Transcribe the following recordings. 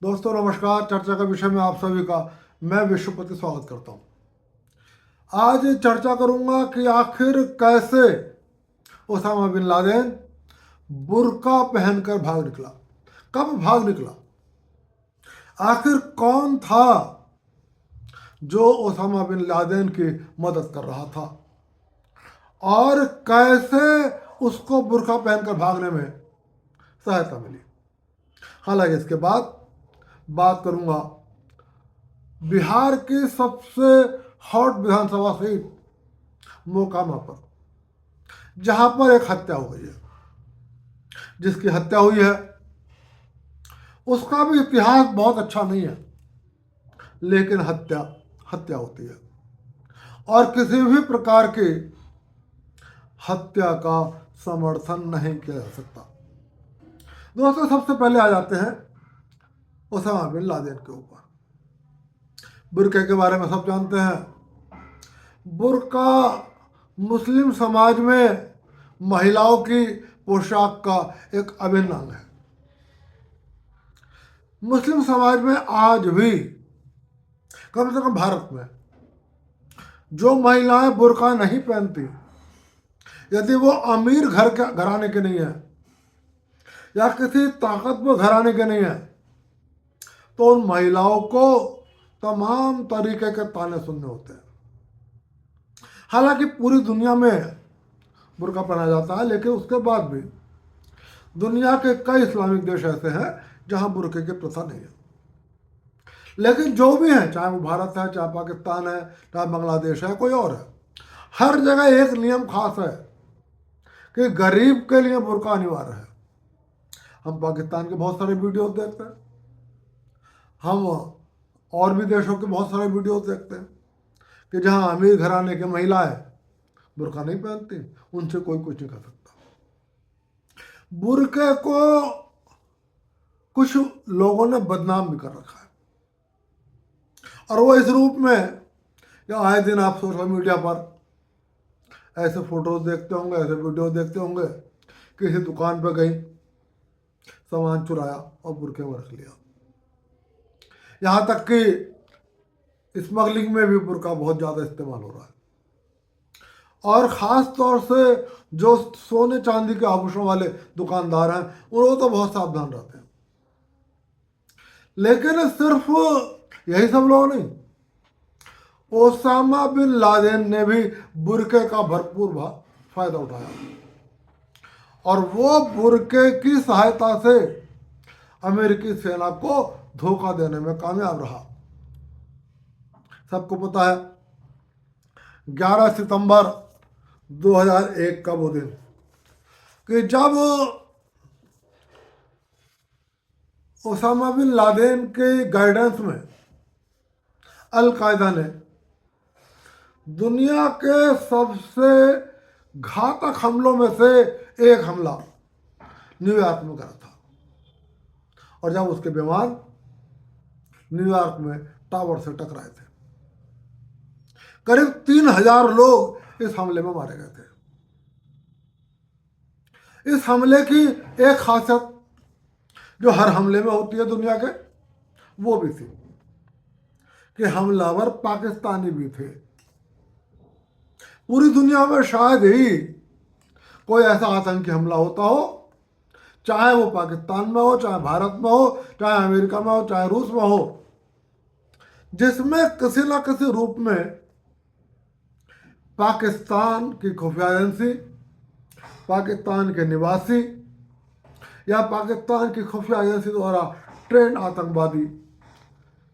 दोस्तों नमस्कार। चर्चा का विषय में आप सभी का मैं विश्वपति स्वागत करता हूं। आज चर्चा करूंगा कि आखिर कैसे ओसामा बिन लादेन बुर्का पहनकर भाग निकला, कब भाग निकला, आखिर कौन था जो ओसामा बिन लादेन की मदद कर रहा था और कैसे उसको बुर्का पहनकर भागने में सहायता मिली। हालांकि इसके बाद बात करूंगा बिहार की सबसे हॉट विधानसभा सीट मोकामा पर, जहां पर एक हत्या हो गई है। जिसकी हत्या हुई है उसका भी इतिहास बहुत अच्छा नहीं है, लेकिन हत्या हत्या होती है और किसी भी प्रकार की हत्या का समर्थन नहीं किया जा सकता। दोस्तों सबसे पहले आ जाते हैं ओसामा बिन लादेन के ऊपर। बुर्के के बारे में सब जानते हैं। बुर्का मुस्लिम समाज में महिलाओं की पोशाक का एक अभिन्न अंग है। मुस्लिम समाज में आज भी, कम से कम भारत में, जो महिलाएं बुर्का नहीं पहनती, यदि वो अमीर घराने के नहीं है या किसी ताकतवर घराने के नहीं है, तो उन महिलाओं को तमाम तरीके के ताने सुनने होते हैं। हालांकि पूरी दुनिया में बुर्का पहना जाता है, लेकिन उसके बाद भी दुनिया के कई इस्लामिक देश ऐसे हैं जहां बुर्के की प्रथा नहीं है। लेकिन जो भी है, चाहे वो भारत है, चाहे पाकिस्तान है, चाहे बांग्लादेश है, कोई और है, हर जगह एक नियम खास है कि गरीब के लिए बुर्का अनिवार्य है। हम पाकिस्तान के बहुत सारे वीडियोस देखते हैं, हम और भी देशों के बहुत सारे वीडियोस देखते हैं कि जहां अमीर घराने की महिलाएं बुर्का नहीं पहनती, उनसे कोई कुछ नहीं कर सकता। बुर्के को कुछ लोगों ने बदनाम भी कर रखा है, और वो इस रूप में, या आए दिन आप सोशल मीडिया पर ऐसे फोटोज देखते होंगे, ऐसे वीडियो देखते होंगे, किसी दुकान पर गई, सामान चुराया और बुर्के में रख लिया। यहाँ तक कि स्मगलिंग में भी बुर्का बहुत ज़्यादा इस्तेमाल हो रहा है। और ख़ास तौर से जो सोने चांदी के आभूषणों वाले दुकानदार हैं, वो तो बहुत सावधान रहते हैं। लेकिन सिर्फ यही सब लोग नहीं, ओसामा बिन लादेन ने भी बुर्के का भरपूर फायदा उठाया और वो बुर्के की सहायता से अमेरिकी सेना को धोखा देने में कामयाब रहा। सबको पता है 11 सितंबर 2001 का वो दिन, कि जब ओसामा बिन लादेन के गाइडेंस में अल-कायदा ने दुनिया के सबसे घातक हमलों में से एक हमला न्यूयॉर्क में करा था। और जब उसके विमान न्यूयॉर्क में टावर से टकराए थे, करीब 3000 लोग इस हमले में मारे गए थे। इस हमले की एक खासियत जो हर हमले में होती है दुनिया के, वो भी थी कि हमलावर पाकिस्तानी भी थे। पूरी दुनिया में शायद ही कोई ऐसा आतंकी हमला होता हो, चाहे वो पाकिस्तान में हो, चाहे भारत में हो, चाहे अमेरिका में हो, चाहे रूस में हो, जिसमें किसी न किसी रूप में पाकिस्तान की खुफिया एजेंसी, पाकिस्तान के निवासी या पाकिस्तान की खुफिया एजेंसी द्वारा ट्रेंड आतंकवादी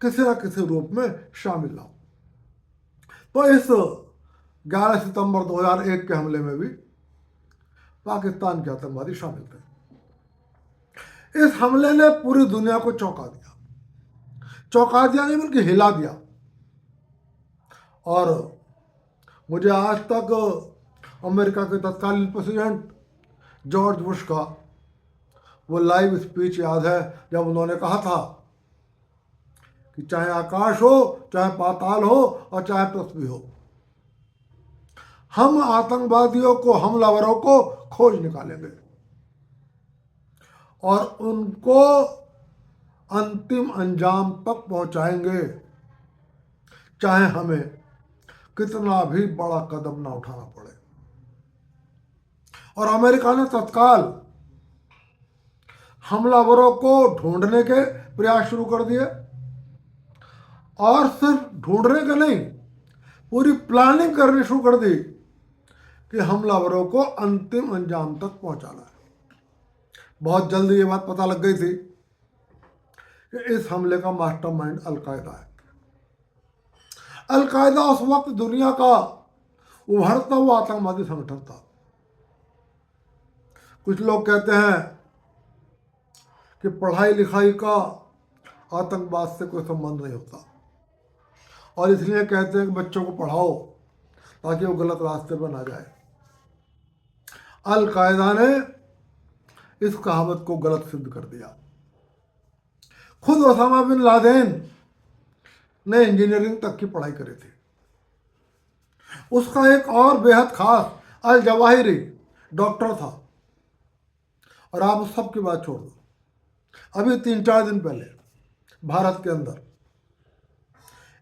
किसी न किसी रूप में शामिल ना हो। तो इस 11 सितंबर 2001 के हमले में भी पाकिस्तान के आतंकवादी शामिल थे। इस हमले ने पूरी दुनिया को चौंका दिया नहीं बल्कि हिला दिया। और मुझे आज तक अमेरिका के तत्कालीन प्रेसिडेंट जॉर्ज बुश का वो लाइव स्पीच याद है, जब उन्होंने कहा था कि चाहे आकाश हो, चाहे पाताल हो और चाहे पृथ्वी हो, हम आतंकवादियों को, हमलावरों को खोज निकालेंगे और उनको अंतिम अंजाम तक पहुंचाएंगे, चाहे हमें कितना भी बड़ा कदम ना उठाना पड़े। और अमेरिका ने तत्काल हमलावरों को ढूंढने के प्रयास शुरू कर दिए, और सिर्फ ढूंढने का नहीं, पूरी प्लानिंग करनी शुरू कर दी कि हमलावरों को अंतिम अंजाम तक पहुंचाना है। बहुत जल्दी ये बात पता लग गई थी कि इस हमले का मास्टरमाइंड अलकायदा है। अलकायदा उस वक्त दुनिया का उभरता हुआ आतंकवादी संगठन था। कुछ लोग कहते हैं कि पढ़ाई लिखाई का आतंकवाद से कोई संबंध नहीं होता, और इसलिए कहते हैं कि बच्चों को पढ़ाओ ताकि वो गलत रास्ते पर ना जाए। अलकायदा ने इस कहावत को गलत सिद्ध कर दिया। खुद ओसामा बिन लादेन ने इंजीनियरिंग तक की पढ़ाई करी थी। उसका एक और बेहद खास अल जवाहिरी डॉक्टर था। और आप उस सब की बात छोड़ दो, अभी 3-4 दिन पहले भारत के अंदर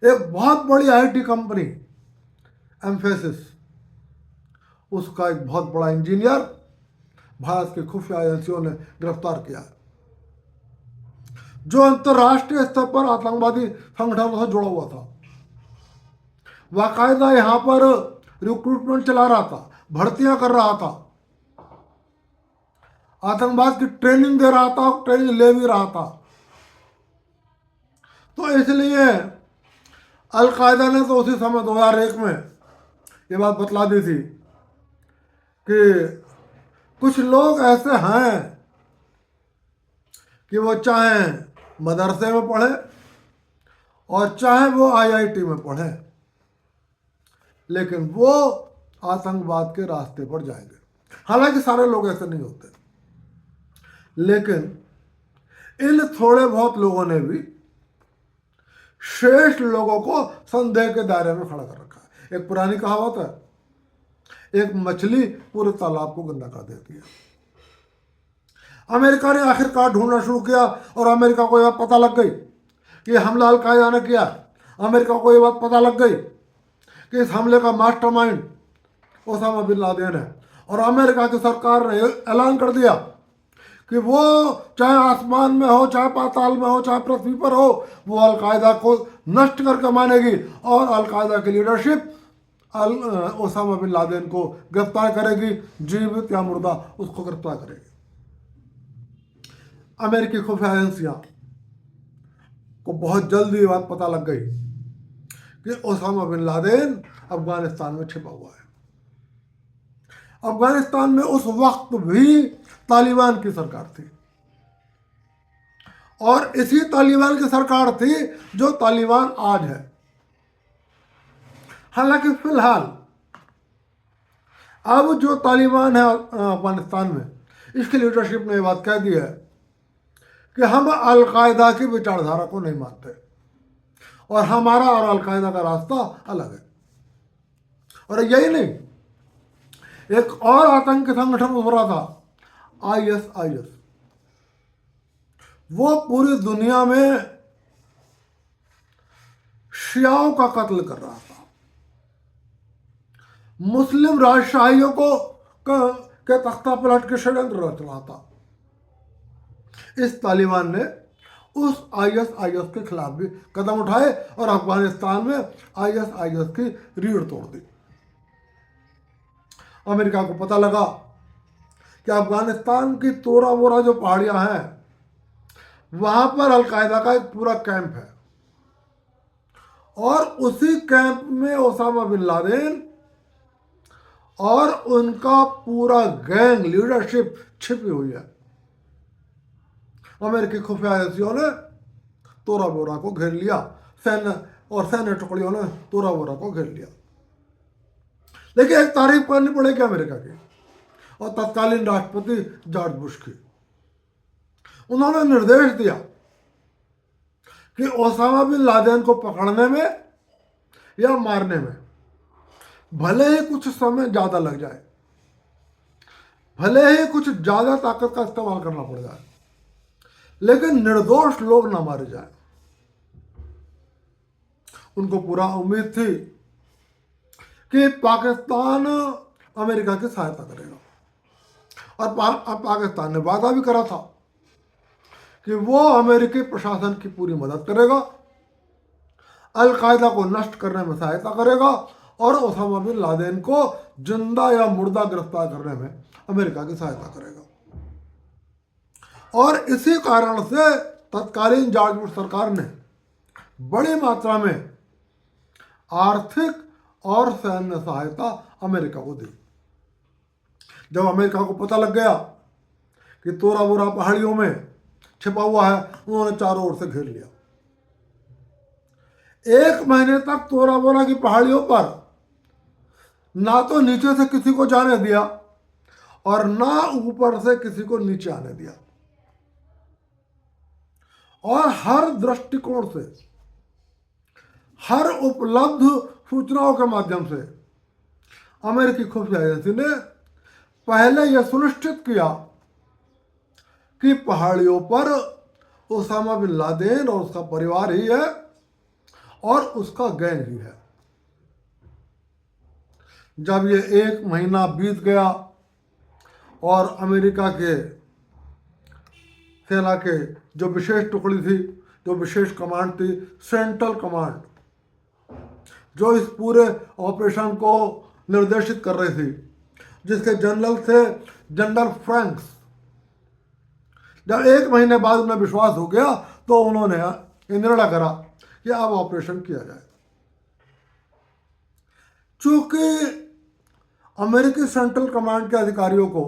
एक बहुत बड़ी आईटी कंपनी एम्फेसिस, उसका एक बहुत बड़ा इंजीनियर भारत की खुफिया एजेंसियों ने गिरफ्तार किया, जो अंतर्राष्ट्रीय स्तर पर आतंकवादी संगठनों से जुड़ा हुआ था। बाकायदा यहाँ पर रिक्रूटमेंट चला रहा था, भर्तियां कर रहा था, आतंकवाद की ट्रेनिंग दे रहा था, ट्रेनिंग ले भी रहा था। तो इसलिए अलकायदा ने तो उसी समय 2001 में ये बात बतला दी थी कि कुछ लोग ऐसे हैं कि वो चाहे मदरसे में पढ़े और चाहे वो आईआईटी में पढ़े, लेकिन वो आतंकवाद के रास्ते पर जाएंगे। हालांकि सारे लोग ऐसे नहीं होते, लेकिन इन थोड़े बहुत लोगों ने भी श्रेष्ठ लोगों को संदेह के दायरे में खड़ा कर रखा है। एक पुरानी कहावत है, एक मछली पूरे तालाब को गंदा कर देती है। अमेरिका ने आखिरकार ढूंढना शुरू किया, और अमेरिका को यह बात पता लग गई कि हमला अलकायदा ने किया। अमेरिका को यह बात पता लग गई कि इस हमले का मास्टरमाइंड ओसामा बिन लादेन है। और अमेरिका की सरकार ने ऐलान कर दिया कि वो चाहे आसमान में हो, चाहे पाताल में हो, चाहे पृथ्वी पर हो, वो अलकायदा को नष्ट करके मानेगी, और अलकायदा की लीडरशिप ओसामा बिन लादेन को गिरफ्तार करेगी, जीवित या मुर्दा उसको गिरफ्तार करेगी। अमेरिकी खुफिया एजेंसियां को बहुत जल्दी ये बात पता लग गई कि ओसामा बिन लादेन अफगानिस्तान में छिपा हुआ है। अफगानिस्तान में उस वक्त भी तालिबान की सरकार थी, और इसी तालिबान की सरकार थी जो तालिबान आज है। हालांकि फिलहाल अब जो तालिबान है अफगानिस्तान में, इसकी लीडरशिप ने यह बात कह दी है कि हम अलकायदा की विचारधारा को नहीं मानते, और हमारा और अलकायदा का रास्ता अलग है। और यही नहीं, एक और आतंकी संगठन उभरा था, ISIS। वो पूरी दुनिया में शियाओं का कत्ल कर रहा था, मुस्लिम राजशाहियों को के तख्ता पलट के षड्यंत्र रच रहा था। इस तालिबान ने उस ISIS के खिलाफ भी कदम उठाए, और अफगानिस्तान में ISIS की रीढ़ तोड़ दी। अमेरिका को पता लगा कि अफगानिस्तान की तोरा बोरा जो पहाड़ियां हैं, वहां पर अलकायदा का एक पूरा कैंप है, और उसी कैंप में ओसामा बिन लादेन और उनका पूरा गैंग लीडरशिप छिपी हुई है। अमेरिकी खुफिया एजेंसियों ने तोरा बोरा को घेर लिया, सैन्य टुकड़ियों ने तोरा बोरा को घेर लिया। लेकिन एक तारीफ करनी पड़ेगी अमेरिका की और तत्कालीन राष्ट्रपति जॉर्ज बुश की। उन्होंने निर्देश दिया कि ओसामा बिन लादेन को पकड़ने में या मारने में भले ही कुछ समय ज़्यादा लग जाए, भले ही कुछ ज़्यादा ताकत का इस्तेमाल करना पड़ जाए, लेकिन निर्दोष लोग ना मारे जाएं। उनको पूरा उम्मीद थी कि पाकिस्तान अमेरिका की सहायता करेगा, और पाकिस्तान ने वादा भी करा था कि वो अमेरिकी प्रशासन की पूरी मदद करेगा, अलकायदा को नष्ट करने में सहायता करेगा, और ओसामा बिन लादेन को जिंदा या मुर्दा गिरफ्तार करने में अमेरिका की सहायता करेगा। और इसी कारण से तत्कालीन जॉर्ज बुश सरकार ने बड़ी मात्रा में आर्थिक और सैन्य सहायता अमेरिका को दी। जब अमेरिका को पता लग गया कि तोरा बोरा पहाड़ियों में छिपा हुआ है, उन्होंने चारों ओर से घेर लिया। 1 महीने तक तोरा बोरा की पहाड़ियों पर ना तो नीचे से किसी को जाने दिया और ना ऊपर से किसी को नीचे आने दिया, और हर दृष्टिकोण से, हर उपलब्ध सूचनाओं के माध्यम से अमेरिकी खुफिया एजेंसी ने पहले यह सुनिश्चित किया कि पहाड़ियों पर ओसामा बिन लादेन और उसका परिवार ही है और उसका गैंग ही है। जब ये 1 महीना बीत गया और अमेरिका के सेना के जो विशेष टुकड़ी थी, जो विशेष कमांड थी, सेंट्रल कमांड, जो इस पूरे ऑपरेशन को निर्देशित कर रही थी, जिसके जनरल थे जनरल फ्रैंक्स, जब 1 महीने बाद उन्हें विश्वास हो गया तो उन्होंने निर्णय करा कि अब ऑपरेशन किया जाए। चूंकि अमेरिकी सेंट्रल कमांड के अधिकारियों को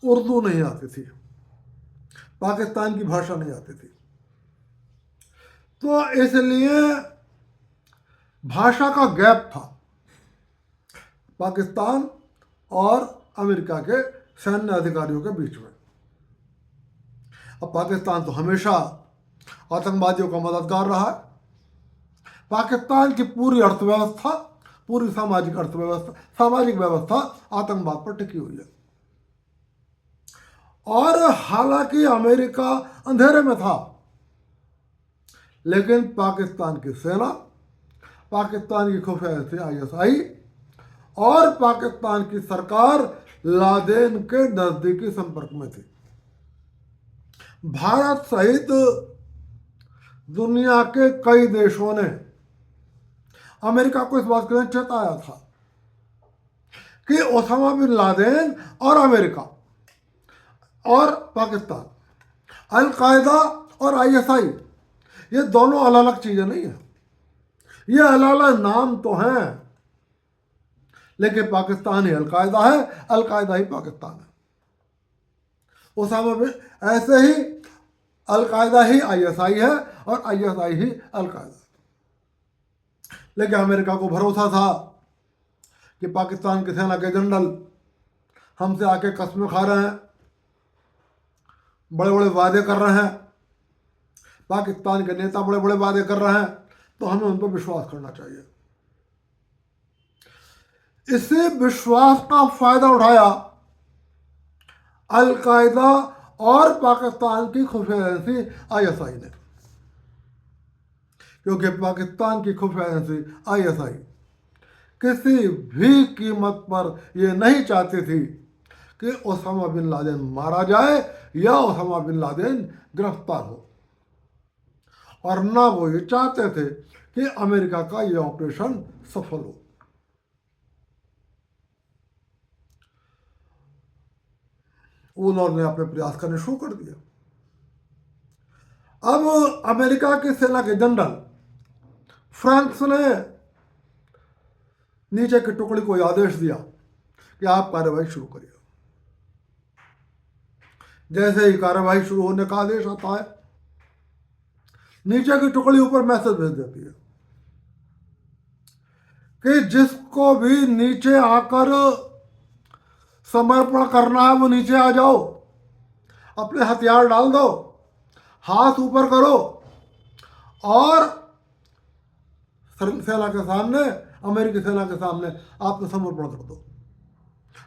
उर्दू नहीं आती थी, पाकिस्तान की भाषा नहीं आती थी, तो इसलिए भाषा का गैप था पाकिस्तान और अमेरिका के सैन्य अधिकारियों के बीच में। अब पाकिस्तान तो हमेशा आतंकवादियों का मददगार रहा है। पाकिस्तान की पूरी अर्थव्यवस्था, पूरी सामाजिक व्यवस्था आतंकवाद पर टिकी हुई है। और हालांकि अमेरिका अंधेरे में था, लेकिन पाकिस्तान की सेना, पाकिस्तान की खुफिया एजेंसी ISI और पाकिस्तान की सरकार लादेन के नजदीकी संपर्क में थी। भारत सहित दुनिया के कई देशों ने अमेरिका को इस बात के लिए चेताया था कि ओसामा बिन लादेन और अमेरिका और पाकिस्तान, अलकायदा और ISI, ये दोनों अलग अलग चीजें नहीं है। ये अलग अलग नाम तो हैं, लेकिन पाकिस्तान ही अलकायदा है, अलकायदा ही पाकिस्तान है। ओसामा बिन, ऐसे ही अलकायदा ही ISI है और ISI ही अलकायदा। लेकिन अमेरिका को भरोसा था कि पाकिस्तान की सेना के जनरल हमसे आके कस्में खा रहे हैं, बड़े बड़े वादे कर रहे हैं, पाकिस्तान के नेता बड़े बड़े वादे कर रहे हैं, तो हमें उन पर विश्वास करना चाहिए। इसी विश्वास का फायदा उठाया अलकायदा और पाकिस्तान की खुफिया एजेंसी ISI ने, क्योंकि पाकिस्तान की खुफिया एजेंसी ISI किसी भी कीमत पर यह नहीं चाहती थी कि ओसामा बिन लादेन मारा जाए या ओसामा बिन लादेन गिरफ्तार हो, और ना वो ये चाहते थे कि अमेरिका का ये ऑपरेशन सफल हो। उन्होंने अपने प्रयास करने शुरू कर दिया। अब अमेरिका की सेना के जनरल फ्रांस ने नीचे की टुकड़ी को आदेश दिया कि आप कार्रवाई शुरू करिए। जैसे ही कार्रवाई शुरू होने का आदेश आता है, नीचे की टुकड़ी ऊपर मैसेज भेज देती है कि जिसको भी नीचे आकर समर्पण करना है वो नीचे आ जाओ, अपने हथियार डाल दो, हाथ ऊपर करो और सेना के सामने, अमेरिकी सेना के सामने आत्मसमर्पण कर दो।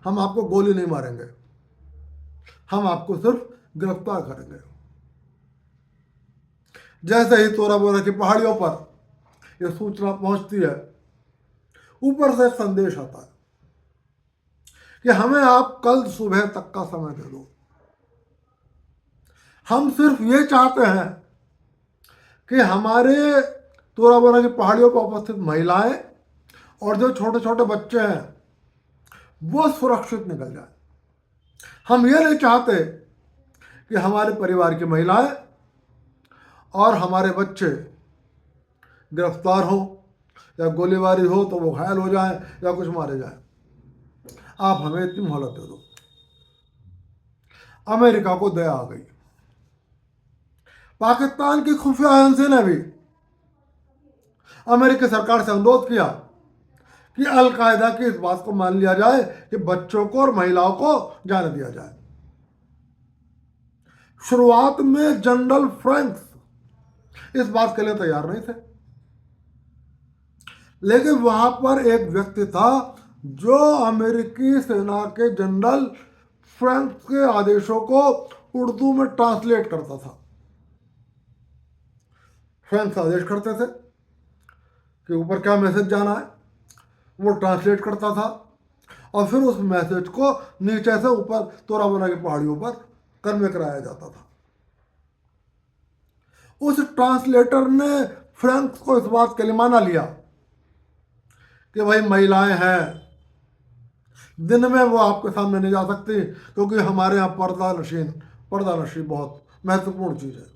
हम आपको गोली नहीं मारेंगे, हम आपको सिर्फ गिरफ्तार करेंगे। जैसे ही तोरा बोरा की पहाड़ियों पर यह सूचना पहुंचती है, ऊपर से एक संदेश आता है कि हमें आप कल सुबह तक का समय दे दो। हम सिर्फ ये चाहते हैं कि हमारे तोरा बोरा की पहाड़ियों पर उपस्थित महिलाएं और जो छोटे छोटे बच्चे हैं वो सुरक्षित निकल जाए। हम ये नहीं चाहते कि हमारे परिवार की महिलाएं और हमारे बच्चे गिरफ्तार हो या गोलीबारी हो तो वो घायल हो जाए या कुछ मारे जाए। आप हमें इतनी मोहलत दे दो। अमेरिका को दया आ गई। पाकिस्तान की खुफिया एजेंसी ने भी अमेरिकी सरकार से अनुरोध किया कि अलकायदा की इस बात को मान लिया जाए कि बच्चों को और महिलाओं को जाने दिया जाए। शुरुआत में जनरल फ्रैंक्स इस बात के लिए तैयार नहीं थे, लेकिन वहां पर एक व्यक्ति था जो अमेरिकी सेना के जनरल फ्रैंक्स के आदेशों को उर्दू में ट्रांसलेट करता था। फ्रैंक्स आदेश करते थे कि ऊपर क्या मैसेज जाना है, वो ट्रांसलेट करता था और फिर उस मैसेज को नीचे से ऊपर तोरा बोरा की पहाड़ियों पर कन्वे कराया जाता था। उस ट्रांसलेटर ने फ्रैंक्स को इस बात के लिए माना लिया कि भाई महिलाएं हैं, दिन में वो आपके सामने नहीं जा सकती क्योंकि हमारे यहाँ पर्दा नशी बहुत महत्वपूर्ण चीज है।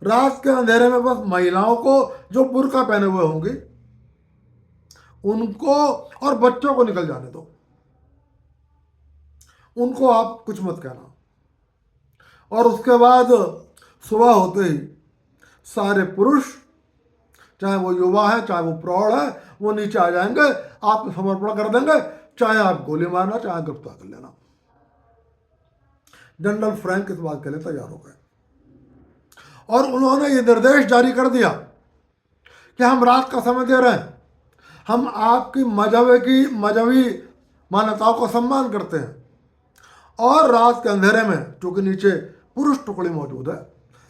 रात के अंधेरे में बस महिलाओं को जो बुर्का पहने हुए होंगी उनको और बच्चों को निकल जाने दो, उनको आप कुछ मत कहना। और उसके बाद सुबह होते ही सारे पुरुष, चाहे वो युवा है चाहे वो प्रौढ़ है, वो नीचे आ जाएंगे, आत्मसमर्पण कर देंगे, चाहे आप गोली मारना चाहे गिरफ्तार कर लेना। जनरल फ्रैंक इस बात के लिए तैयार हो गए और उन्होंने ये निर्देश जारी कर दिया कि हम रात का समय दे रहे हैं, हम आपकी मजहबी मान्यताओं का सम्मान करते हैं और रात के अंधेरे में, चूंकि नीचे पुरुष टुकड़ी मौजूद है,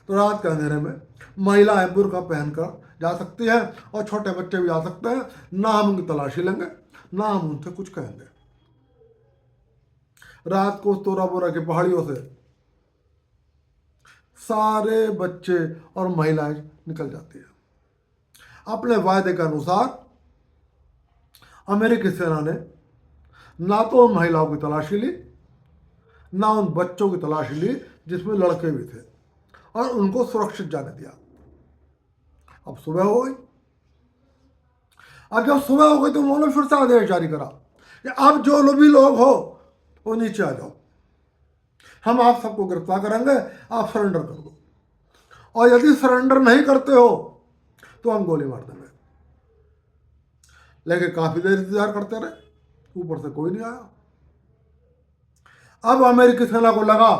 तो रात के अंधेरे में महिलाएं बुर्का पहनकर जा सकती हैं और छोटे बच्चे भी जा सकते हैं। ना हम उनकी तलाशी लेंगे, ना हम उनसे कुछ कहेंगे। रात को तोरा बोरा की पहाड़ियों से सारे बच्चे और महिलाएं निकल जाती है। अपने वायदे के अनुसार अमेरिकी सेना ने ना तो उन महिलाओं की तलाशी ली, ना उन बच्चों की तलाशी ली जिसमें लड़के भी थे, और उनको सुरक्षित जाने दिया। अब सुबह हो गई। अब जब सुबह हो गई तो उन्होंने फिर से आदेश जारी करा कि अब जो भी लोग हो वो नीचे आ जाओ, हम आप सबको गिरफ्तार करेंगे, आप सरेंडर कर दो, और यदि सरेंडर नहीं करते हो तो हम गोली मार देंगे। लेकिन काफी देर इंतजार करते रहे, ऊपर से कोई नहीं आया। अब अमेरिकी सेना को लगा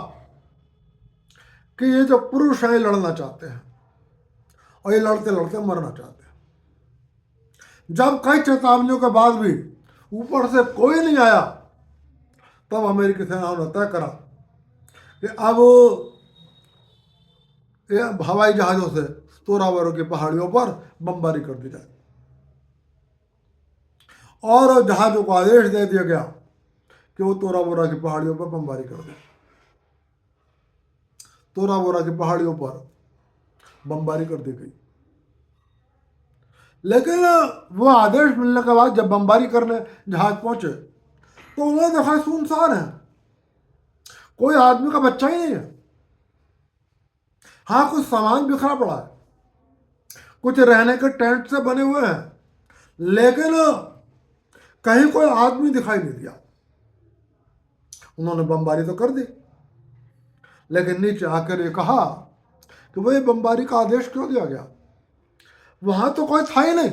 कि ये जो पुरुष हैं लड़ना चाहते हैं और ये लड़ते लड़ते मरना चाहते हैं। जब कई चेतावनियों के बाद भी ऊपर से कोई नहीं आया, तब अमेरिकी सेना ने तय करा कि अब ये हवाई जहाज़ों से तोरा बोरा की पहाड़ियों पर बमबारी कर दी जाए, और जहाज़ों को आदेश दे दिया गया कि वो तोरा बोरा की पहाड़ियों पर बमबारी कर दें। तोरा बोरा की पहाड़ियों पर बमबारी कर दी गई। लेकिन वो आदेश मिलने के बाद जब बमबारी करने जहाज पहुंचे तो उन्होंने देखा सुनसान है, कोई आदमी का बच्चा ही नहीं है। हाँ, कुछ सामान बिखरा पड़ा है, कुछ रहने के टेंट से बने हुए हैं, लेकिन कहीं कोई आदमी दिखाई नहीं दिया। उन्होंने बमबारी तो कर दी, लेकिन नीचे आकर ये कहा कि वो ये बमबारी का आदेश क्यों दिया गया, वहां तो कोई था ही नहीं,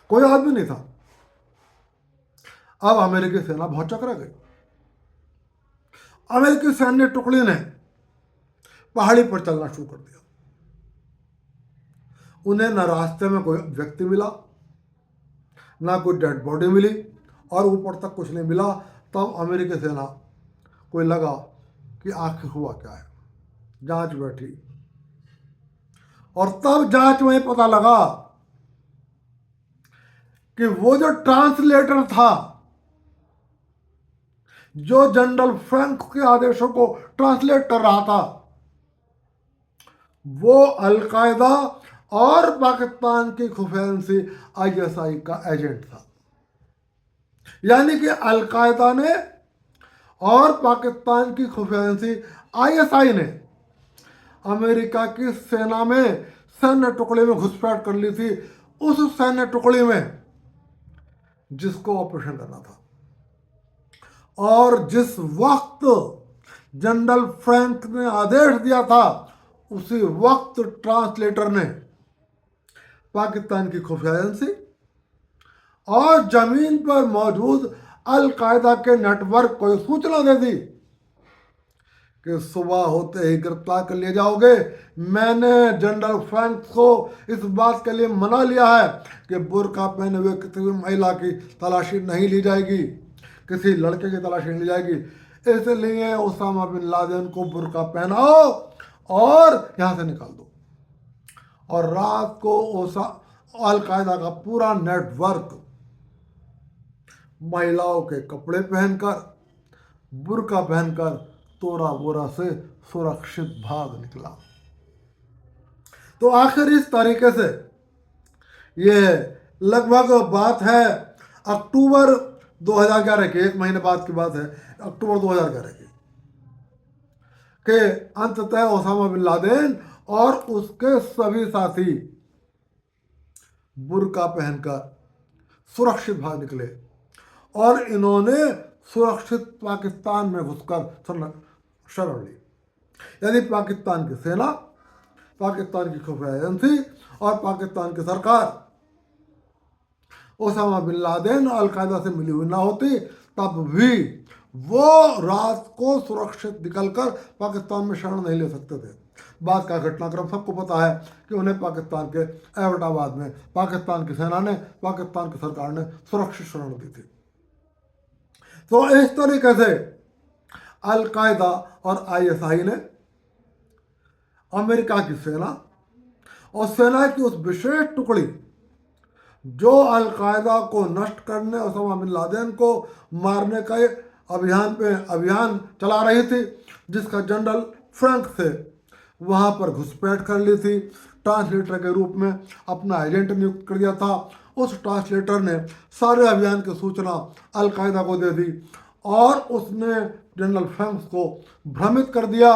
कोई आदमी नहीं था। अब अमेरिकी सेना बहुत चकरा गई। अमेरिकी सैन्य टुकड़ी ने पहाड़ी पर चलना शुरू कर दिया। उन्हें न रास्ते में कोई व्यक्ति मिला, ना कोई डेड बॉडी मिली, और ऊपर तक कुछ नहीं मिला। तब अमेरिकी सेना को लगा कि आखिर हुआ क्या है। जांच बैठी और तब जांच में पता लगा कि वो जो ट्रांसलेटर था, जो जनरल फ्रैंक के आदेशों को ट्रांसलेट कर रहा था, वो अलकायदा और पाकिस्तान की खुफिया एजेंसी आईएसआई का एजेंट था। यानी कि अलकायदा ने और पाकिस्तान की खुफिया एजेंसी आईएसआई ने अमेरिका की सेना में सैन्य टुकड़े में घुसपैठ कर ली थी, उस सैन्य टुकड़े में जिसको ऑपरेशन करना था। और जिस वक्त जनरल फ्रैंक ने आदेश दिया था, उसी वक्त ट्रांसलेटर ने पाकिस्तान की खुफिया एजेंसी और जमीन पर मौजूद अलकायदा के नेटवर्क को सूचना दे दी कि सुबह होते ही गिरफ्तार कर लिए जाओगे। मैंने जनरल फ्रैंक को इस बात के लिए मना लिया है कि बुर्का पहने हुए किसी भी महिला की तलाशी नहीं ली जाएगी, किसी लड़के की तलाशी नहीं ली जाएगी। इसलिए ओसामा बिन लादेन को बुर्का पहनाओ और यहाँ से निकाल दो। और रात को अलकायदा का पूरा नेटवर्क महिलाओं के कपड़े पहनकर, बुर्का पहनकर तोरा बोरा से सुरक्षित भाग निकला। तो आखिर इस तरीके से ये लगभग बात है अक्टूबर 2011 की, एक महीने बाद की बात है, अक्टूबर 2011 की, कि अंततः ओसामा बिन लादेन और उसके सभी साथी बुर्का पहनकर सुरक्षित भाग निकले और इन्होंने सुरक्षित पाकिस्तान में घुसकर शरण ली। यानी पाकिस्तान की सेना, पाकिस्तान की खुफिया एजेंसी और पाकिस्तान की सरकार ओसामा बिन लादेन अलकायदा से मिली हुई ना होती, तब भी वो रात को सुरक्षित निकलकर पाकिस्तान में शरण नहीं ले सकते थे। बाद का घटनाक्रम सबको पता है कि उन्हें पाकिस्तान के एबटाबाद में पाकिस्तान की सेना ने, पाकिस्तान की सरकार ने सुरक्षित शरण दी थी। तो इस तरीके से अलकायदा और आईएसआई ने अमेरिका की सेना और सेना की उस विशेष टुकड़ी जो अलकायदा को नष्ट करने, ओसामा बिन लादेन को मारने का अभियान चला रही थी, जिसका जनरल फ्रैंक से वहाँ पर घुसपैठ कर ली थी, ट्रांसलेटर के रूप में अपना एजेंट नियुक्त कर दिया था। उस ट्रांसलेटर ने सारे अभियान की सूचना अलकायदा को दे दी और उसने जनरल फ्रैंक को भ्रमित कर दिया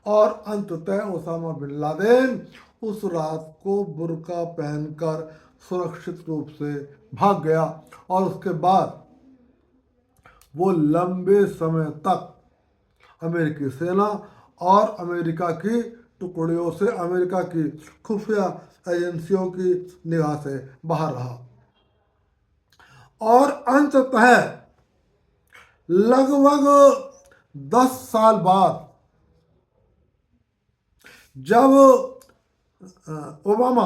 और अंततः ओसामा बिन लादेन उस रात को बुर्का पहनकर सुरक्षित रूप से भाग गया। और उसके बाद वो लंबे समय तक अमेरिकी सेना और अमेरिका की टुकड़ियों से, अमेरिका की खुफिया एजेंसियों की निगाह से बाहर रहा। और अंततः लगभग 10 साल बाद जब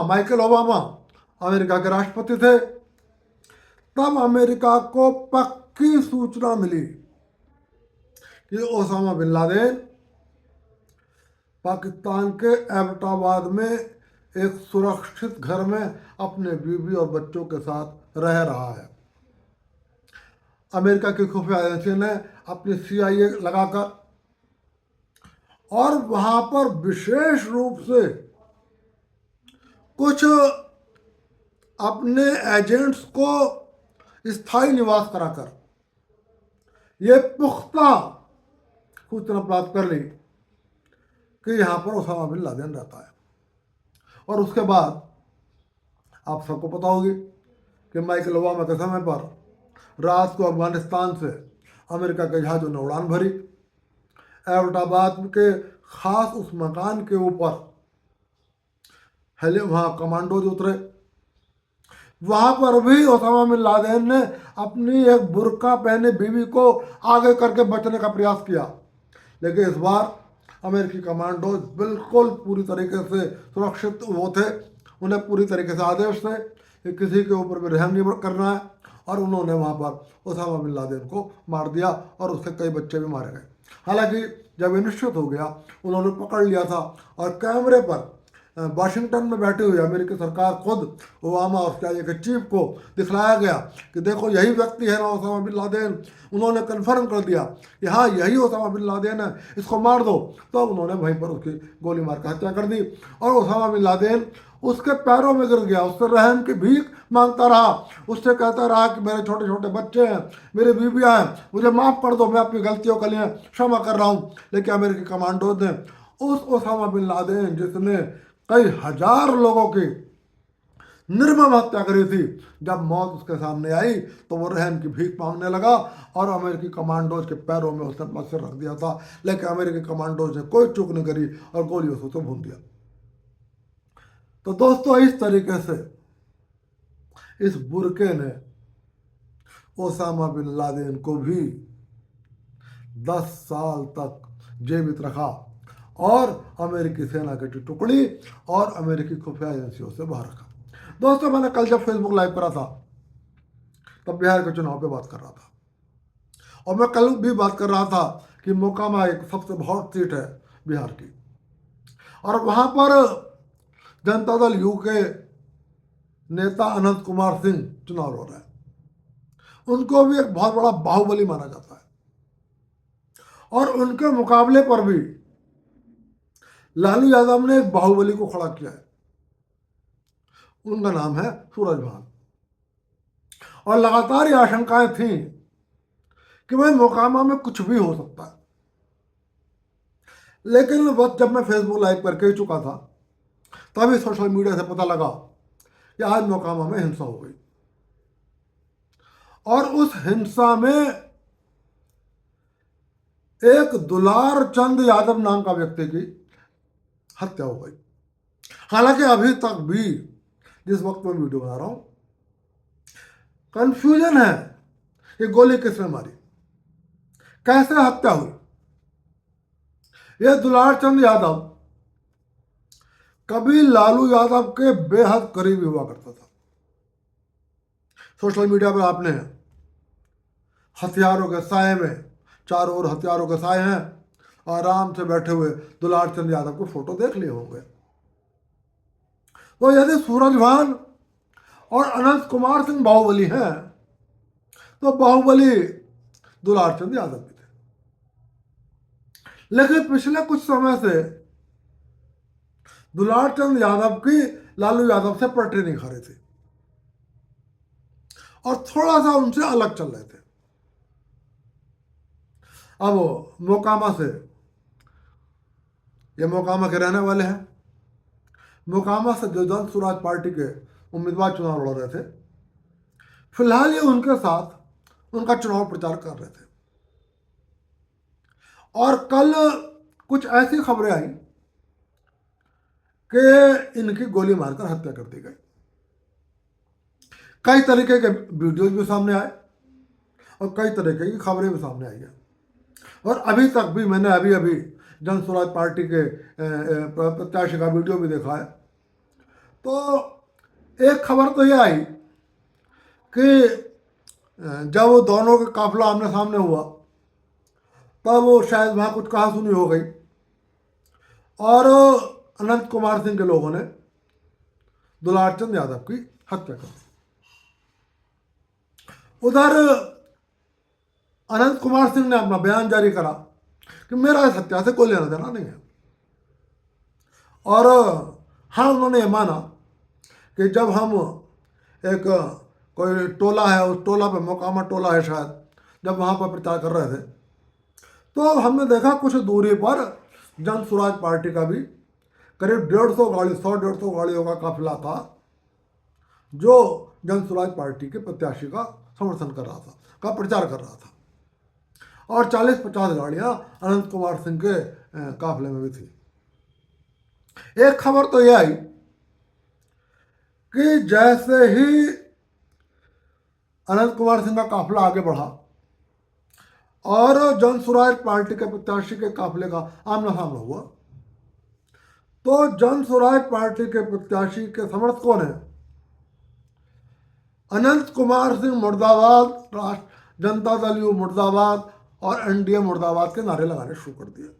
माइकल ओबामा अमेरिका के राष्ट्रपति थे, तब अमेरिका को पक्की सूचना मिली कि ओसामा बिन लादेन पाकिस्तान के एबटाबाद में एक सुरक्षित घर में अपने बीवी और बच्चों के साथ रह रहा है। अमेरिका की खुफिया एजेंसी ने अपनी CIA लगाकर और वहाँ पर विशेष रूप से कुछ अपने एजेंट्स को स्थायी निवास कराकर ये पुख्ता सूचना प्राप्त कर ली कि यहाँ पर ओसामा बिन लादेन रहता है। और उसके बाद आप सबको पता होगी कि माइकल ओबामा के समय पर रात को अफगानिस्तान से अमेरिका के जहाज़ों ने उड़ान भरी, एबटाबाद के खास उस मकान के ऊपर वहाँ कमांडोज उतरे। वहाँ पर भी ओसामा बिन लादेन ने अपनी एक बुर्का पहने बीवी को आगे करके बचने का प्रयास किया, लेकिन इस बार अमेरिकी कमांडोज बिल्कुल पूरी तरीके से सुरक्षित वो थे। उन्हें पूरी तरीके से आदेश थे कि किसी के ऊपर भी रहम नहीं करना है, और उन्होंने वहाँ पर ओसामा बिन लादेन को मार दिया और उसके कई बच्चे भी मारे गए। हालांकि जब ये निश्चित हो गया, उन्होंने पकड़ लिया था और कैमरे पर वाशिंगटन में बैठे हुए अमेरिकी सरकार खुद ओबामा और CIA के चीफ को दिखलाया गया कि देखो यही व्यक्ति है ना ओसामा बिन लादेन। उन्होंने कन्फर्म कर दिया कि हाँ यही ओसामा बिन लादेन है, इसको मार दो। तो उन्होंने वहीं पर उसकी गोली मार कर हत्या कर दी और ओसामा बिन लादेन उसके पैरों में गिर गया, उससे रहम की भीख मांगता रहा, उससे कहता रहा कि मेरे छोटे छोटे बच्चे हैं, मेरी बीबियाँ हैं, मुझे माफ़ कर दो, मैं अपनी गलतियों के लिए क्षमा कर रहा हूँ। लेकिन अमेरिकी कमांडोज ने उस ओसामा बिन लादेन जिसने कई हजार लोगों की निर्मम हत्या करी थी, जब मौत उसके सामने आई तो वो रहम की भीख मांगने लगा और अमेरिकी कमांडोज के पैरों में उसने अपना सिर रख दिया था। लेकिन अमेरिकी कमांडोज ने कोई चूक नहीं करी और गोलियों से उसे भून दिया। तो दोस्तों, इस तरीके से इस बुरके ने ओसामा बिन लादेन को भी 10 साल तक जीवित रखा और अमेरिकी सेना की टुकड़ी और अमेरिकी खुफिया एजेंसियों से बाहर रखा। दोस्तों, मैंने कल जब फेसबुक लाइव करा था तब बिहार के चुनाव पे बात कर रहा था और मैं कल भी बात कर रहा था कि मोकामा एक सबसे बहुत सीट है बिहार की और वहाँ पर जनता दल यू के नेता अनंत कुमार सिंह चुनाव लड़ रहे हैं। उनको भी एक बहुत बड़ा बाहुबली माना जाता है और उनके मुकाबले पर भी लालू यादव ने एक बाहुबली को खड़ा किया है। उनका नाम है सूरजभान और लगातार ये आशंकाएं थी कि भाई मोकामा में कुछ भी हो सकता है। लेकिन बस जब मैं फेसबुक लाइव करके ही चुका था तभी सोशल मीडिया से पता लगा कि आज मोकामा में हिंसा हो गई और उस हिंसा में एक दुलार चंद यादव नाम का व्यक्ति की हत्या हो गई। हालांकि अभी तक भी जिस वक्त मैं वीडियो बना रहा हूं कंफ्यूजन है कि गोली किसने मारी, कैसे हत्या हुई। यह दुलार चंद यादव कभी लालू यादव के बेहद करीबी हुआ करता था। सोशल मीडिया पर आपने हथियारों के साए में, चारों ओर हथियारों के साए हैं, आराम से बैठे हुए दुलार चंद यादव को फोटो देख लिए होंगे। तो यदि सूरजभान और अनंत कुमार सिंह बाहुबली हैं तो बाहुबली दुलार चंद यादव भी थे। लेकिन पिछले कुछ समय से दुलार चंद यादव की लालू यादव से पटरी नहीं खा रही थी और थोड़ा सा उनसे अलग चल रहे थे। अब मोकामा से, ये मोकामा के रहने वाले हैं, मोकामा से जो जन स्वराज पार्टी के उम्मीदवार चुनाव लड़ रहे थे, फिलहाल ये उनके साथ उनका चुनाव प्रचार कर रहे थे और कल कुछ ऐसी खबरें आई कि इनकी गोली मारकर हत्या कर दी गई। कई तरीके के वीडियोज भी सामने आए और कई तरीके की खबरें भी सामने आई हैं और अभी तक भी मैंने अभी जन स्वराज पार्टी के प्रत्याशी का वीडियो भी देखा है। तो एक खबर तो ये आई कि जब वो दोनों का काफिला आमने सामने हुआ तब वो शायद वहाँ कुछ कहा सुनी हो गई और अनंत कुमार सिंह के लोगों ने दुलार चंद यादव की हत्या कर दी। उधर अनंत कुमार सिंह ने अपना बयान जारी करा कि मेरा इस हत्या से कोई लेना देना नहीं है और हाँ, उन्होंने ये माना कि जब हम एक कोई टोला है, उस टोला पे मोकामा टोला है शायद, जब वहाँ पर प्रचार कर रहे थे तो हमने देखा कुछ दूरी पर जन स्वराज पार्टी का भी करीब 150 गाड़ी, 100-150 गाड़ियों का काफिला था जो जन स्वराज पार्टी के प्रत्याशी का समर्थन कर रहा था, का प्रचार कर रहा था और 40-50 गाड़ियाँ अनंत कुमार सिंह के काफिले में भी थी। एक खबर तो यह आई कि जैसे ही अनंत कुमार सिंह का काफिला आगे बढ़ा और जन स्वराज पार्टी के प्रत्याशी के काफिले का आमना सामना हुआ तो जन स्वराज पार्टी के प्रत्याशी के समर्थकों ने अनंत कुमार सिंह मुर्दाबाद, जनता दल यू मुर्दाबाद और एनडीए मुर्दाबाद के नारे लगाने शुरू कर दिए।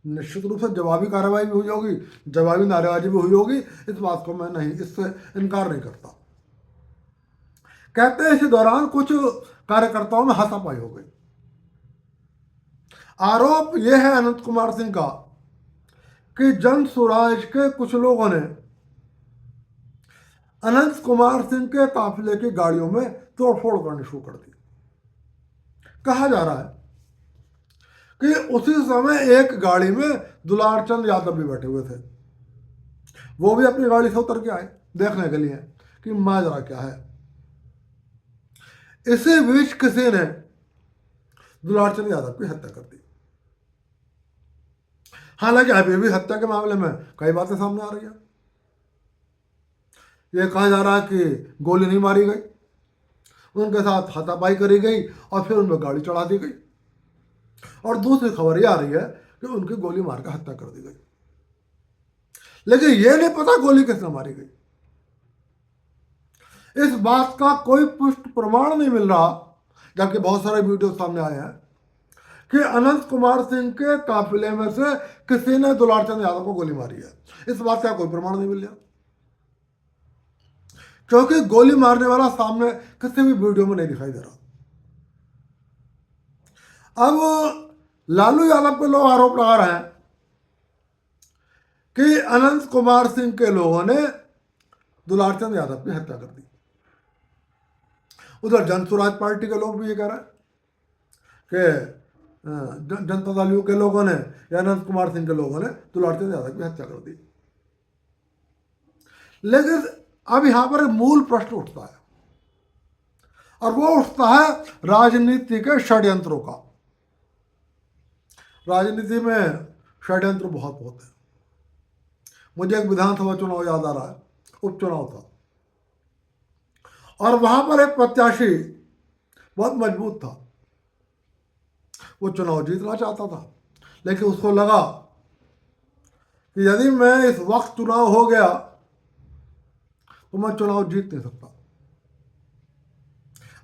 निश्चित रूप से जवाबी कार्रवाई भी हुई होगी, जवाबी नारेबाजी भी हुई होगी, इस बात को मैं नहीं, इससे इनकार नहीं करता। कहते हैं इसी दौरान कुछ कार्यकर्ताओं में हाथापाई हो गई। आरोप यह है अनंत कुमार सिंह का कि जन स्वराज के कुछ लोगों ने अनंत कुमार सिंह के काफिले की गाड़ियों में तोड़फोड़ करनी शुरू कर दी। कहा जा रहा है कि उसी समय एक गाड़ी में दुलारचंद यादव भी बैठे हुए थे। वो भी अपनी गाड़ी से उतर के आए देखने के लिए कि माजरा क्या है। इसी बीच किसी ने दुलारचंद यादव की हत्या कर दी। हालांकि अभी भी हत्या के मामले में कई बातें सामने आ रही है। यह कहा जा रहा है कि गोली नहीं मारी गई, उनके साथ हाथापाई करी गई और फिर उन पर गाड़ी चढ़ा दी गई। और दूसरी खबर यह आ रही है कि उनकी गोली मार कर हत्या कर दी गई, लेकिन यह नहीं पता गोली किसने मारी गई। इस बात का कोई पुष्ट प्रमाण नहीं मिल रहा, जबकि बहुत सारे वीडियो सामने आए हैं कि अनंत कुमार सिंह के काफिले में से किसी ने दुलारचंद यादव को गोली मारी है। इस बात का कोई प्रमाण नहीं मिल रहा, क्योंकि गोली मारने वाला सामने किसी भी वीडियो में नहीं दिखाई दे रहा। अब लालू यादव पे लोग आरोप लगा रहे हैं कि अनंत कुमार सिंह के लोगों ने दुलारचंद यादव की हत्या कर दी। उधर जन स्वराज पार्टी के लोग भी ये कह रहे हैं कि जनता दल यू के लोगों ने या अनंत कुमार सिंह के लोगों ने दुलारचंद यादव की हत्या कर दी। लेकिन अब यहां पर एक मूल प्रश्न उठता है, और वो उठता है राजनीति के षड्यंत्रों का। राजनीति में षड्यंत्र बहुत होते हैं। मुझे एक विधानसभा चुनाव याद आ रहा है, उपचुनाव था, और वहां पर एक प्रत्याशी बहुत मजबूत था। वो चुनाव जीतना चाहता था, लेकिन उसको लगा कि यदि मैं इस वक्त चुनाव हो गया तो मैं चुनाव जीत नहीं सकता।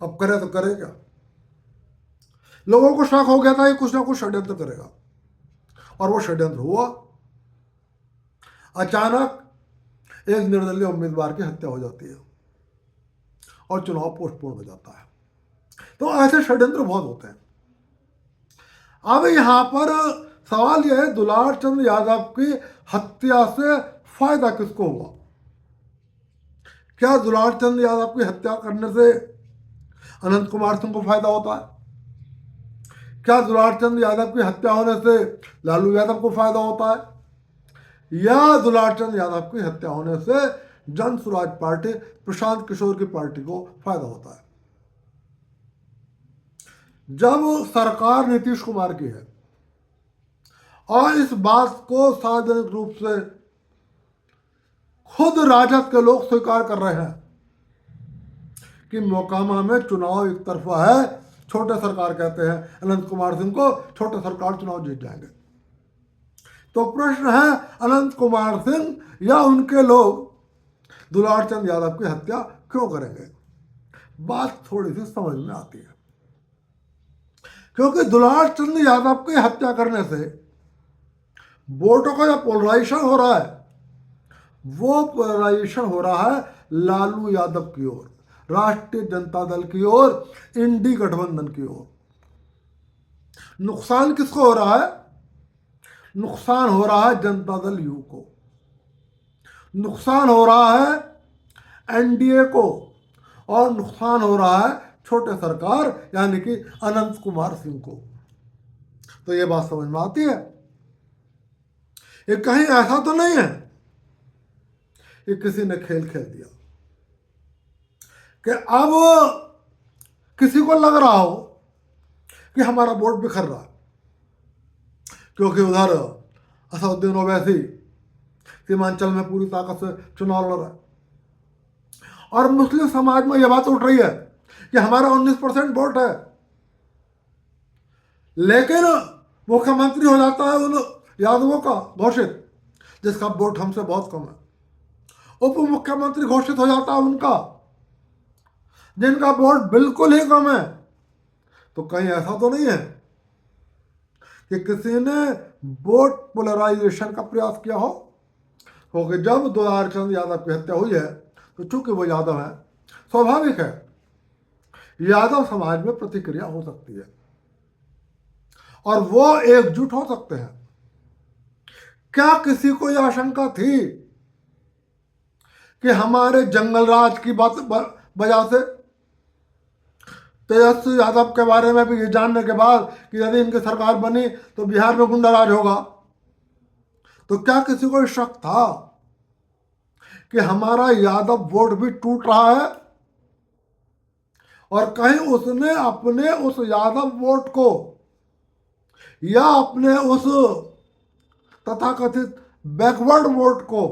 अब करे तो करे क्या। लोगों को शक हो गया था कि कुछ ना कुछ षड्यंत्र करेगा, और वो षड्यंत्र हुआ। अचानक एक निर्दलीय उम्मीदवार की हत्या हो जाती है और चुनाव पोस्टपोन हो जाता है। तो ऐसे षड्यंत्र बहुत होते हैं। अब यहां पर सवाल यह है, दुलारचंद यादव की हत्या से फायदा किसको हुआ? क्या दुलारचंद यादव की हत्या करने से अनंत कुमार सिंह को फायदा होता है? क्या दुलारचंद यादव की हत्या होने से लालू यादव को फायदा होता है? या दुलारचंद यादव की हत्या होने से जन स्वराज पार्टी, प्रशांत किशोर की पार्टी को फायदा होता है? जब सरकार नीतीश कुमार की है और इस बात को सार्वजनिक रूप से खुद राजद के लोग स्वीकार कर रहे हैं कि मोकामा में चुनाव एक तरफा है, छोटे सरकार कहते हैं अनंत कुमार सिंह को, छोटे सरकार चुनाव जीत जाएंगे, तो प्रश्न है अनंत कुमार सिंह या उनके लोग दुलारचंद यादव की हत्या क्यों करेंगे? बात थोड़ी सी समझ में आती है, क्योंकि दुलारचंद यादव की हत्या करने से वोटों का जो पोलराइजेशन हो रहा है, वो पोलराइजेशन हो रहा है लालू यादव की ओर, राष्ट्रीय जनता दल की ओर, इंडी गठबंधन की ओर। नुकसान किसको हो रहा है? नुकसान हो रहा है जनता दल यू को, नुकसान हो रहा है एनडीए को, और नुकसान हो रहा है छोटे सरकार यानी कि अनंत कुमार सिंह को। तो ये बात समझ में आती है। ये कहीं ऐसा तो नहीं है कि किसी ने खेल खेल दिया कि अब किसी को लग रहा हो कि हमारा वोट बिखर रहा है, क्योंकि उधर असदुद्दीन ओवैसी सीमांचल में पूरी ताकत से चुनाव लड़ रहा है, और मुस्लिम समाज में यह बात उठ रही है कि हमारा 19% वोट है, लेकिन मुख्यमंत्री हो जाता है उन यादवों का घोषित जिसका वोट हमसे बहुत कम है, उप मुख्यमंत्री घोषित हो जाता है उनका जिनका वोट बिल्कुल ही कम है। तो कहीं ऐसा तो नहीं है कि किसी ने वोट पोलराइजेशन का प्रयास किया हो? क्योंकि जब दुलारचंद यादव की हत्या हुई है तो चूंकि वो यादव है, स्वाभाविक है यादव समाज में प्रतिक्रिया हो सकती है और वो एकजुट हो सकते हैं। क्या किसी को यह आशंका थी कि हमारे जंगल राज की बात वजह से तेजस्वी यादव के बारे में भी ये जानने के बाद कि यदि इनकी सरकार बनी तो बिहार में गुंडा राज होगा, तो क्या किसी को शक था कि हमारा यादव वोट भी टूट रहा है और कहीं उसने अपने उस यादव वोट को या अपने उस तथाकथित बैकवर्ड वोट को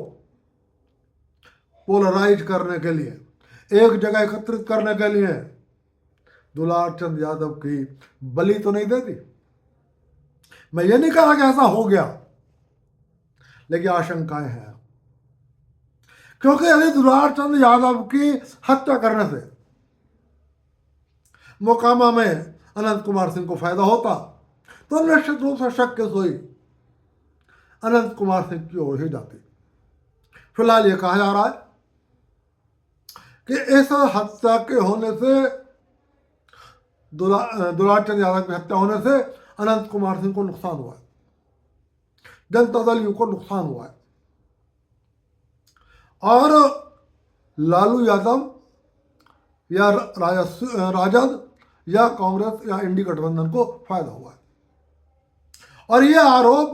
पोलराइज करने के लिए, एक जगह एकत्रित करने के लिए दुलारचंद यादव की बलि तो नहीं दे दी? मैं ये नहीं कहा कि ऐसा हो गया, लेकिन आशंकाएं हैं। क्योंकि यदि दुलारचंद यादव की हत्या करने से मोकामा में अनंत कुमार सिंह को फायदा होता तो निश्चित रूप से शक की सुई अनंत कुमार सिंह की ओर ही जाती। फिलहाल ये कहा जा रहा है कि इस हत्या के होने से, दुलारचंद यादव की हत्या होने से अनंत कुमार सिंह को नुकसान हुआ है, जनता दल यू को नुकसान हुआ है और लालू यादव या राजद या कांग्रेस या इंडी गठबंधन को फायदा हुआ है। और ये आरोप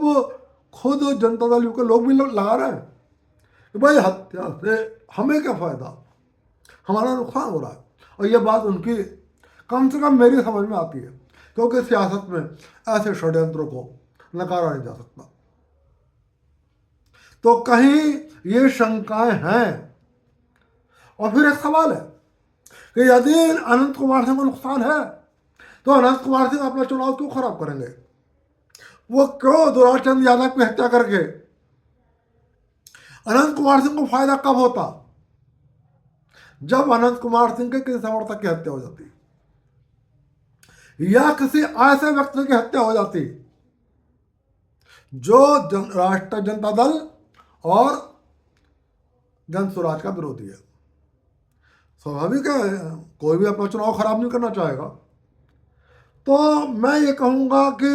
खुद जनता दल यू के लोग भी लगा रहे हैं कि भाई हत्या से हमें क्या फायदा, हमारा नुकसान हो रहा है। और ये बात उनकी कम से कम मेरी समझ में आती है, क्योंकि सियासत में ऐसे षड्यंत्रों को नकारा नहीं जा सकता। तो कहीं ये शंकाएं हैं। और फिर एक सवाल है कि यदि अनंत कुमार सिंह को नुकसान है तो अनंत कुमार सिंह अपना चुनाव क्यों खराब करेंगे? वो क्यों दुलारचंद यादव की हत्या करके अनंत कुमार सिंह को फायदा कब होता? जब अनंत कुमार सिंह के किसी समर्थक की हत्या हो जाती या किसी ऐसे व्यक्ति की हत्या हो जाती जो राष्ट्रीय जनता दल और जन स्वराज का विरोधी है। स्वाभाविक है, कोई भी अपना चुनाव खराब नहीं करना चाहेगा। तो मैं ये कहूँगा कि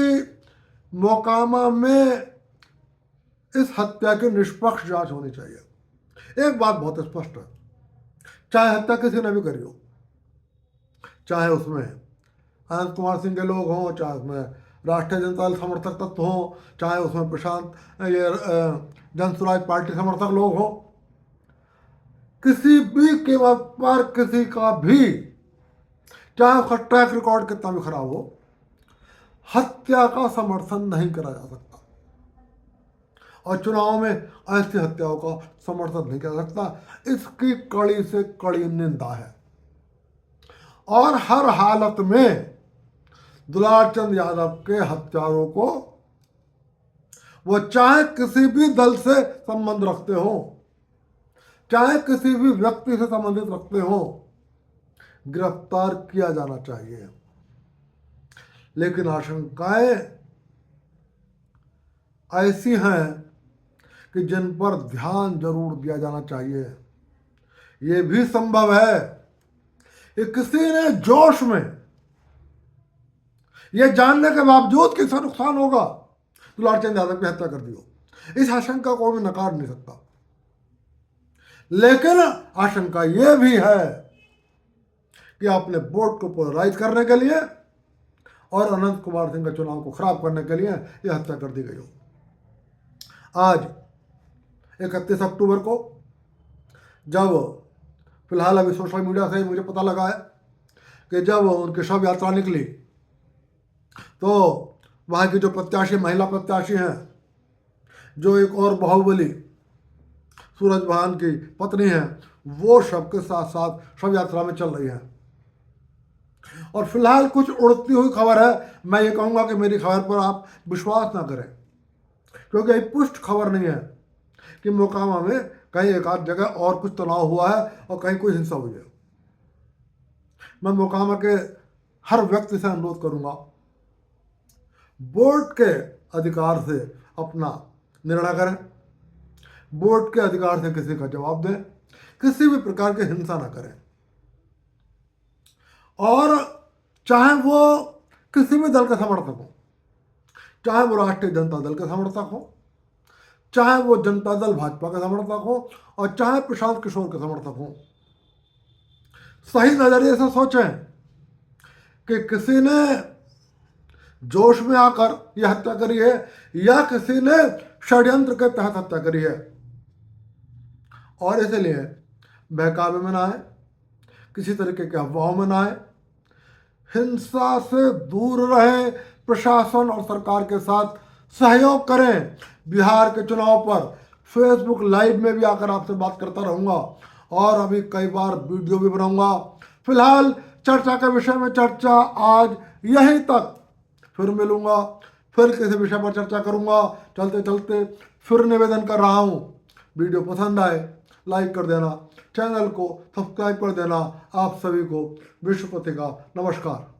मोकामा में इस हत्या की निष्पक्ष जांच होनी चाहिए। एक बात बहुत स्पष्ट है, चाहे हत्या किसी ने भी करी हो, चाहे उसमें अनंत कुमार सिंह के लोग हों, चाहे उसमें राष्ट्रीय जनता दल समर्थक तत्व हों, चाहे उसमें प्रशांत ये जन स्वराज पार्टी समर्थक लोग हों, किसी भी कीमत पर किसी का भी, चाहे उसका ट्रैक रिकॉर्ड कितना भी खराब हो, हत्या का समर्थन नहीं करा जा सकता और चुनाव में ऐसी हत्याओं का समर्थन नहीं किया जा सकता। इसकी कड़ी से कड़ी निंदा है और हर हालत में दुलारचंद यादव के हत्यारों को, वो चाहे किसी भी दल से संबंध रखते हो, चाहे किसी भी व्यक्ति से संबंधित रखते हो, गिरफ्तार किया जाना चाहिए। लेकिन आशंकाएं ऐसी हैं कि जिन पर ध्यान जरूर दिया जाना चाहिए। ये भी संभव है कि किसी ने जोश में, यह जानने के बावजूद कि इसका नुकसान होगा, दुलारचंद यादव की हत्या कर दी हो। इस आशंका को भी नकार नहीं सकता। लेकिन आशंका यह भी है कि अपने वोट को पोलराइज करने के लिए और अनंत कुमार सिंह के चुनाव को खराब करने के लिए यह हत्या कर दी गई हो। आज 31 अक्टूबर को जब फिलहाल अभी सोशल मीडिया से मुझे पता लगा है कि जब उनकी शव यात्रा निकली तो वहाँ की जो प्रत्याशी, महिला प्रत्याशी हैं, जो एक और बाहुबली सूरज भान की पत्नी है, वो शव के साथ साथ शव यात्रा में चल रही है। और फिलहाल कुछ उड़ती हुई खबर है। मैं ये कहूँगा कि मेरी खबर पर आप विश्वास ना करें, क्योंकि ये पुष्ट खबर नहीं है कि मोकामा में कहीं एक आध जगह और कुछ तनाव हुआ है और कहीं कोई हिंसा हुई है। मैं मोकामा के हर व्यक्ति से अनुरोध करूंगा, बोर्ड के अधिकार से अपना निर्णय करें, बोर्ड के अधिकार से किसी का जवाब दें, किसी भी प्रकार की हिंसा ना करें। और चाहे वो किसी भी दल के समर्थक हो, चाहे वो राष्ट्रीय जनता दल के समर्थक हो, चाहे वो जनता दल भाजपा के समर्थक हो, और चाहे प्रशांत किशोर के समर्थक हो, सही नजरिए से सोचें कि किसी ने जोश में आकर यह हत्या करी है या किसी ने षड्यंत्र के तहत हत्या करी है। और इसलिए बहकावे में ना आए, किसी तरीके के अफवाहों में ना आए, हिंसा से दूर रहें, प्रशासन और सरकार के साथ सहयोग करें। बिहार के चुनाव पर फेसबुक लाइव में भी आकर आपसे बात करता रहूँगा और अभी कई बार वीडियो भी बनाऊंगा। फिलहाल चर्चा के विषय में चर्चा आज यहीं तक, फिर मिलूंगा, फिर किसी विषय पर चर्चा करूंगा। चलते चलते फिर निवेदन कर रहा हूँ, वीडियो पसंद आए लाइक कर देना, चैनल को सब्सक्राइब कर देना। आप सभी को विश्वपति का नमस्कार।